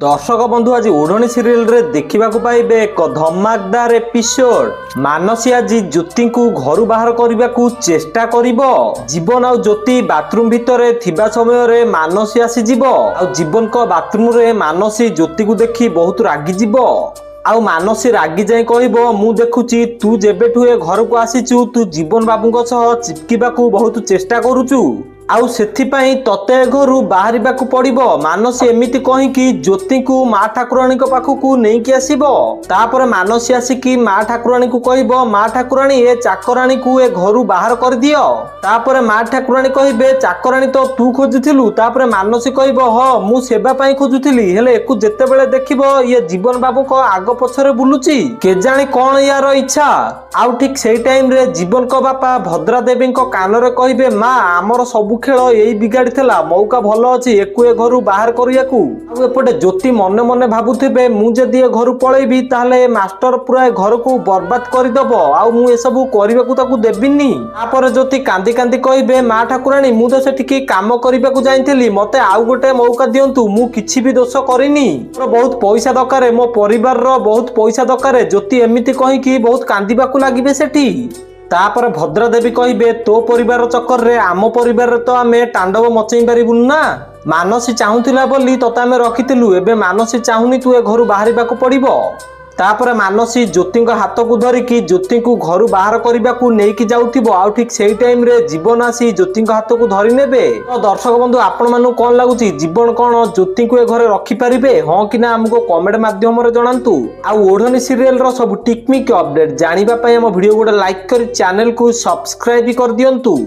दर्शक बंधु आज ओढ़णी सीरियल रे देखा पाइबे एक धमाकदार एपिसोड। मानसी आज ज्योति को घर बाहर करने को चेष्टा करिबो। जीवन आ ज्योति बाथरूम भितरे थिबा समय रे मानसी आसी जीवो। आ जीवन को बाथरूम रे मानसी ज्योति को देखी बहुत रागी जीवो। आउ मानसी रागी जाए कहबो मु देखुची तू जेबेठु ए घर को आसीचु तू जीवन बाबू सह चिपकिबाकू बहुत चेष्टा करूचु आउ सेथिपाई तते घरु बाहरिबाकू पड़िबो। मानसी एमिति कहिकी ज्योति को माँ ठाकुराणी पाखकू नहीं कि आसीबो। तापर मानसी आसिकी माँ ठाकुराणी को कहबो माँ ठाकुराणी ए चाकराणी को ए घरु बाहर कर दियो। तापर माँ ठाकुराणी कहबे चाकराणी तो तू खोजुथिलु। तापर मानसी कहबो ह मु सेवा पाई खोजुथिली हेले एकु जेतेबेले देखिबो ये जीवन बाबू को आग पछरे बुलुची केजाणी कोन यार इच्छा। आउ ठीक सेई टाइम रे जीवन को बापा भद्रा देवी को कान रे कहबे माँ आमर सब खेल यही बिगाड़ी थिला मौका भल अच्छी एकु ए घर बाहर करियाकू। आउ एपटे ज्योति मने मने भाबुथिबे मु जदी ए घर पळेबी ताहले मास्टर पूरा ए घर को बर्बाद करिदबो आउ मु ए सब करिबाकू ताकू देबिनी। तापर ज्योति कांदी कांदी कहबे माँ ठाकुराणी मु तो सेठिकी काम करिबाकू जाइथिली मते आउ गोटे मौका दियंतु मु किछि भी दोष करिनी मोर बहुत पैसा दरकार मो परिवार रो बहुत पैसा दरकार। ज्योति एमिति कहिकी बहुत कांदीबाकू लागिबे सेठी। तापर भद्रा देवी कहबे तो परिवार चक्कर रे आम परिवार तो आमे तांडव मचई पारिबुन ना। मानसी चाहूथिला बोली तते आमे रखिथिलु एबे मानसी चाहुनी तू ए घर बाहरिबाकू पड़िबो। तापर मानसी ज्योति हाथ को धरिकी ज्योति को घर बाहर करने को लेकिन जाउथिबो। आउ ठीक सेई टाइम रे जीवन आसी ज्योति हाथ को धरी नेबे। तो दर्शक बंधु आपण मानु कोन लागुची जीवन कोन ज्योति को ए घरे रखी पारिबे हां कि ना हमको कमेंट माध्यम रे जणांतु। आउ ओढ़णी सीरियल रो सब टिकमिक अपडेट जानिबा पय हम वीडियो गोटे लाइक कर चैनल को सब्सक्राइब कर दियंतु।